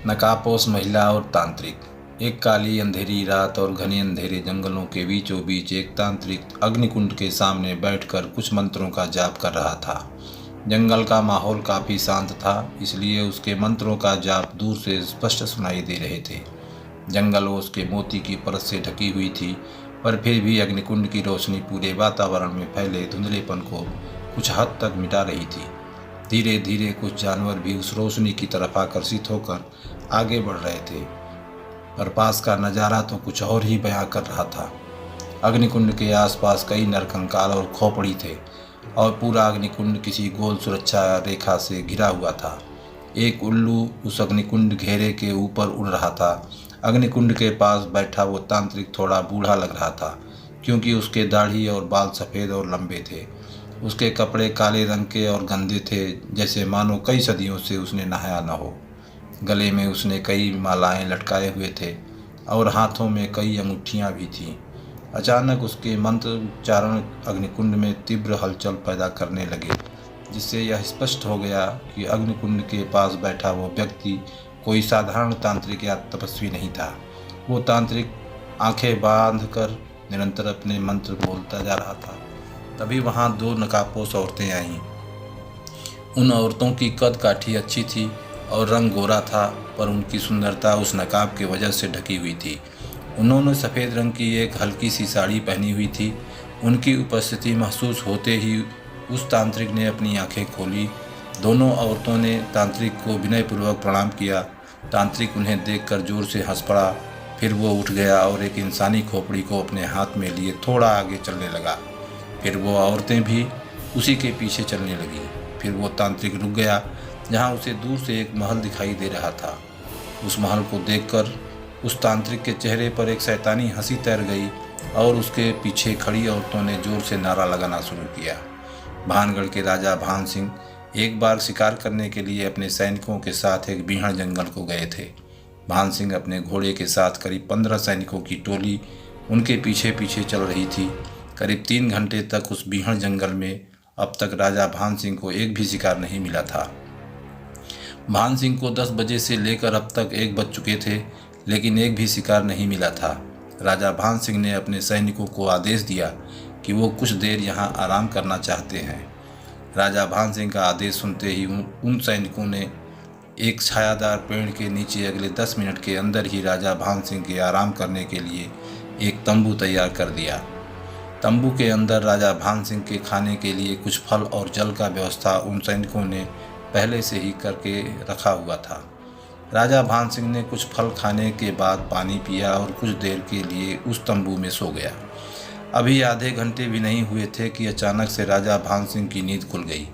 नकाबपोश महिला और तांत्रिक। एक काली अंधेरी रात और घने अंधेरे जंगलों के बीचों बीच एक तांत्रिक अग्निकुंड के सामने बैठकर कुछ मंत्रों का जाप कर रहा था। जंगल का माहौल काफी शांत था, इसलिए उसके मंत्रों का जाप दूर से स्पष्ट सुनाई दे रहे थे। जंगल उसके मोती की परत से ढकी हुई थी, पर फिर भी अग्निकुंड की रोशनी पूरे वातावरण में फैले धुंधलेपन को कुछ हद तक मिटा रही थी। धीरे धीरे कुछ जानवर भी उस रोशनी की तरफ आकर्षित होकर आगे बढ़ रहे थे, पर पास का नज़ारा तो कुछ और ही बयां कर रहा था। अग्निकुंड के आसपास कई नरकंकाल और खोपड़ी थे और पूरा अग्निकुंड किसी गोल सुरक्षा रेखा से घिरा हुआ था। एक उल्लू उस अग्निकुंड घेरे के ऊपर उड़ रहा था। अग्निकुंड के पास बैठा वो तांत्रिक थोड़ा बूढ़ा लग रहा था, क्योंकि उसके दाढ़ी और बाल सफ़ेद और लंबे थे। उसके कपड़े काले रंग के और गंदे थे, जैसे मानो कई सदियों से उसने नहाया न हो। गले में उसने कई मालाएं लटकाए हुए थे और हाथों में कई अंगूठियां भी थीं। अचानक उसके मंत्र उच्चारण अग्निकुंड में तीव्र हलचल पैदा करने लगे, जिससे यह स्पष्ट हो गया कि अग्निकुंड के पास बैठा वो व्यक्ति कोई साधारण तांत्रिक या तपस्वी नहीं था। वो तांत्रिक आंखें बांध कर निरंतर अपने मंत्र बोलता जा रहा था। तभी वहाँ दो नकाबपोश औरतें आईं। उन औरतों की कद काठी अच्छी थी और रंग गोरा था, पर उनकी सुंदरता उस नकाब के वजह से ढकी हुई थी। उन्होंने सफ़ेद रंग की एक हल्की सी साड़ी पहनी हुई थी। उनकी उपस्थिति महसूस होते ही उस तांत्रिक ने अपनी आंखें खोली। दोनों औरतों ने तांत्रिक को विनयपूर्वक प्रणाम किया। तांत्रिक उन्हें देखकर जोर से हंस पड़ा। फिर वो उठ गया और एक इंसानी खोपड़ी को अपने हाथ में लिए थोड़ा आगे चलने लगा। फिर वो औरतें भी उसी के पीछे चलने लगीं। फिर वो तांत्रिक रुक गया, जहाँ उसे दूर से एक महल दिखाई दे रहा था। उस महल को देखकर उस तांत्रिक के चेहरे पर एक शैतानी हंसी तैर गई और उसके पीछे खड़ी औरतों ने जोर से नारा लगाना शुरू किया। भानगढ़ के राजा भान सिंह एक बार शिकार करने के लिए अपने सैनिकों के साथ एक बीहड़ जंगल को गए थे। भान सिंह अपने घोड़े के साथ करीब 15 सैनिकों की टोली उनके पीछे पीछे चल रही थी। करीब 3 घंटे तक उस बीहड़ जंगल में अब तक राजा भान सिंह को एक भी शिकार नहीं मिला था। भान सिंह को 10 बजे से लेकर अब तक 1 बज चुके थे, लेकिन एक भी शिकार नहीं मिला था। राजा भान सिंह ने अपने सैनिकों को आदेश दिया कि वो कुछ देर यहाँ आराम करना चाहते हैं। राजा भान सिंह का आदेश सुनते ही उन सैनिकों ने एक छायादार पेड़ के नीचे अगले 10 मिनट के अंदर ही राजा भान सिंह के आराम करने के लिए एक तंबू तैयार कर दिया। तंबू के अंदर राजा भान सिंह के खाने के लिए कुछ फल और जल का व्यवस्था उन सैनिकों ने पहले से ही करके रखा हुआ था। राजा भान सिंह ने कुछ फल खाने के बाद पानी पिया और कुछ देर के लिए उस तंबू में सो गया। अभी आधे घंटे भी नहीं हुए थे कि अचानक से राजा भान सिंह की नींद खुल गई।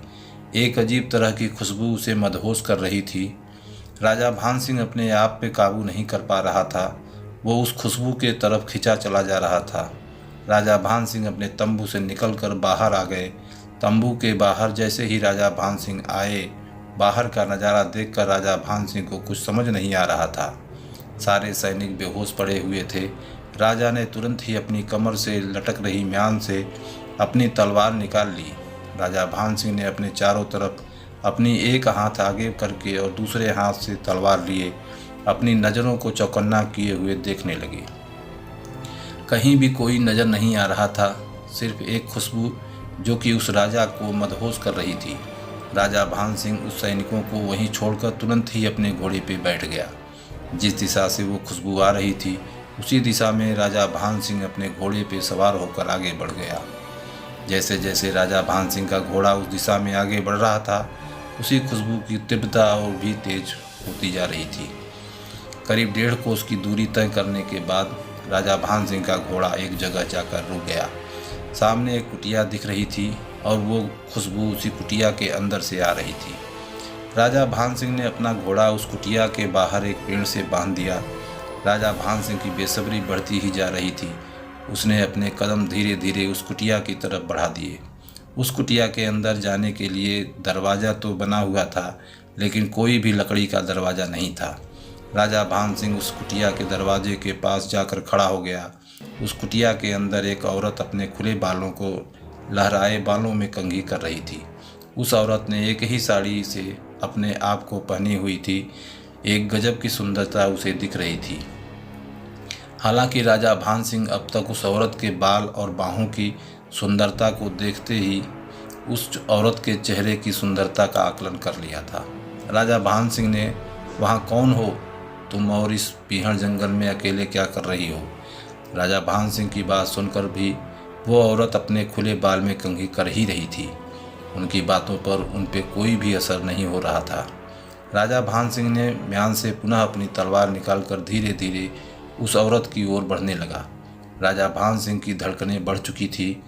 एक अजीब तरह की खुशबू उसे मदहोश कर रही थी। राजा भान सिंह अपने आप पे काबू नहीं कर पा रहा था। वो उस खुशबू के तरफ खिंचा चला जा रहा था। राजा भान सिंह अपने तंबू से निकलकर बाहर आ गए। तंबू के बाहर जैसे ही राजा भान सिंह आए, बाहर का नज़ारा देखकर राजा भान सिंह को कुछ समझ नहीं आ रहा था। सारे सैनिक बेहोश पड़े हुए थे। राजा ने तुरंत ही अपनी कमर से लटक रही म्यान से अपनी तलवार निकाल ली। राजा भान सिंह ने अपने चारों तरफ अपनी एक हाथ आगे करके और दूसरे हाथ से तलवार लिए अपनी नज़रों को चौकन्ना किए हुए देखने लगे। कहीं भी कोई नज़र नहीं आ रहा था, सिर्फ एक खुशबू जो कि उस राजा को मदहोश कर रही थी। राजा भान सिंह उस सैनिकों को वहीं छोड़कर तुरंत ही अपने घोड़े पे बैठ गया। जिस दिशा से वो खुशबू आ रही थी, उसी दिशा में राजा भान सिंह अपने घोड़े पे सवार होकर आगे बढ़ गया। जैसे जैसे राजा भान सिंह का घोड़ा उस दिशा में आगे बढ़ रहा था, उसी खुशबू की तीव्रता और भी तेज होती जा रही थी। करीब 1.5 कोस की दूरी तय करने के बाद राजा भान सिंह का घोड़ा एक जगह जाकर रुक गया। सामने एक कुटिया दिख रही थी और वो खुशबू उसी कुटिया के अंदर से आ रही थी। राजा भान सिंह ने अपना घोड़ा उस कुटिया के बाहर एक पेड़ से बांध दिया। राजा भान सिंह की बेसब्री बढ़ती ही जा रही थी। उसने अपने कदम धीरे धीरे उस कुटिया की तरफ बढ़ा दिए। उस कुटिया के अंदर जाने के लिए दरवाज़ा तो बना हुआ था, लेकिन कोई भी लकड़ी का दरवाज़ा नहीं था। राजा भान सिंह उस कुटिया के दरवाजे के पास जाकर खड़ा हो गया। उस कुटिया के अंदर एक औरत अपने खुले बालों को लहराए बालों में कंघी कर रही थी। उस औरत ने एक ही साड़ी से अपने आप को पहनी हुई थी। एक गजब की सुंदरता उसे दिख रही थी। हालांकि राजा भान सिंह अब तक उस औरत के बाल और बाहों की सुंदरता को देखते ही उस औरत के चेहरे की सुंदरता का आकलन कर लिया था। राजा भान सिंह ने, वहाँ कौन हो तुम और इस बीहड़ जंगल में अकेले क्या कर रही हो? राजा भान सिंह की बात सुनकर भी वो औरत अपने खुले बाल में कंघी कर ही रही थी। उनकी बातों पर उन पे कोई भी असर नहीं हो रहा था। राजा भान सिंह ने म्यान से पुनः अपनी तलवार निकालकर धीरे धीरे उस औरत की ओर बढ़ने लगा। राजा भान सिंह की धड़कनें बढ़ चुकी थी।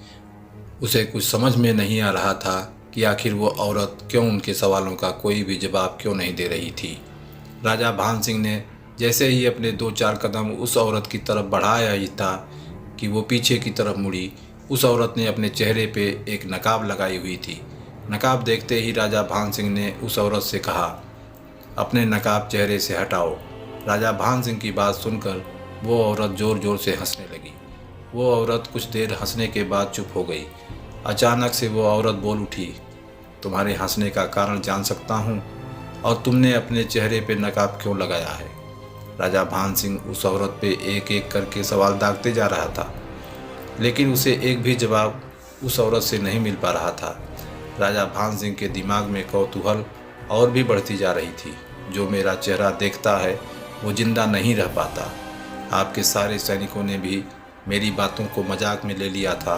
उसे कुछ समझ में नहीं आ रहा था कि आखिर वो औरत क्यों उनके सवालों का कोई भी जवाब क्यों नहीं दे रही थी। राजा भान सिंह ने जैसे ही अपने 2-4 कदम उस औरत की तरफ बढ़ाया ही था कि वो पीछे की तरफ मुड़ी। उस औरत ने अपने चेहरे पे एक नकाब लगाई हुई थी। नकाब देखते ही राजा भान सिंह ने उस औरत से कहा, अपने नकाब चेहरे से हटाओ। राजा भान सिंह की बात सुनकर वो औरत ज़ोर ज़ोर से हंसने लगी। वो औरत कुछ देर हंसने के बाद चुप हो गई। अचानक से वो औरत बोल उठी, तुम्हारे हंसने का कारण जान सकता हूँ? और तुमने अपने चेहरे पे नकाब क्यों लगाया है? राजा भान सिंह उस औरत पे एक एक करके सवाल दागते जा रहा था, लेकिन उसे एक भी जवाब उस औरत से नहीं मिल पा रहा था। राजा भान सिंह के दिमाग में कौतूहल और भी बढ़ती जा रही थी। जो मेरा चेहरा देखता है वो जिंदा नहीं रह पाता। आपके सारे सैनिकों ने भी मेरी बातों को मजाक में ले लिया था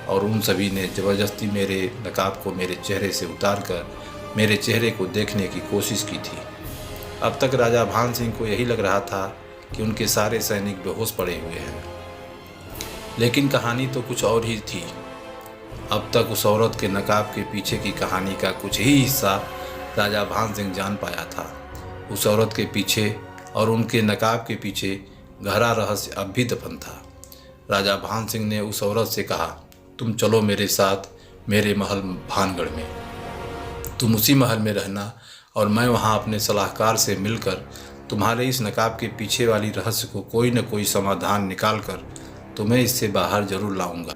और उन सभी ने ज़बरदस्ती मेरे नकाब को मेरे चेहरे से उतारकर मेरे चेहरे को देखने की कोशिश की थी। अब तक राजा भान सिंह को यही लग रहा था कि उनके सारे सैनिक बेहोश पड़े हुए हैं, लेकिन कहानी तो कुछ और ही थी। अब तक उस औरत के नकाब के पीछे की कहानी का कुछ ही हिस्सा राजा भान सिंह जान पाया था। उस औरत के पीछे और उनके नकाब के पीछे गहरा रहस्य अब भी दफन था। राजा भान सिंह ने उस औरत से कहा, तुम चलो मेरे साथ मेरे महल भानगढ़ में। तुम उसी महल में रहना और मैं वहाँ अपने सलाहकार से मिलकर तुम्हारे इस नकाब के पीछे वाली रहस्य को कोई न कोई समाधान निकाल कर तुम्हें इससे बाहर जरूर लाऊंगा।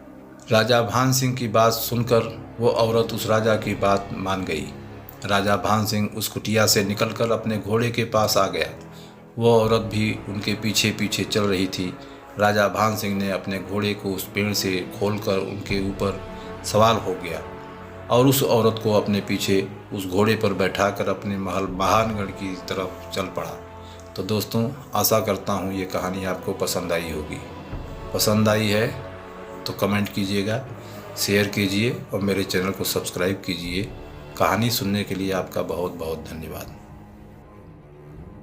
राजा भान सिंह की बात सुनकर वो औरत उस राजा की बात मान गई। राजा भान सिंह उस कुटिया से निकलकर अपने घोड़े के पास आ गया। वो औरत भी उनके पीछे पीछे चल रही थी। राजा भान सिंह ने अपने घोड़े को उस पेड़ से खोलकर उनके ऊपर सवार हो गया और उस औरत को अपने पीछे उस घोड़े पर बैठाकर अपने महल भानगढ़ की तरफ चल पड़ा। तो दोस्तों, आशा करता हूँ ये कहानी आपको पसंद आई होगी। पसंद आई है तो कमेंट कीजिएगा, शेयर कीजिए और मेरे चैनल को सब्सक्राइब कीजिए। कहानी सुनने के लिए आपका बहुत बहुत धन्यवाद।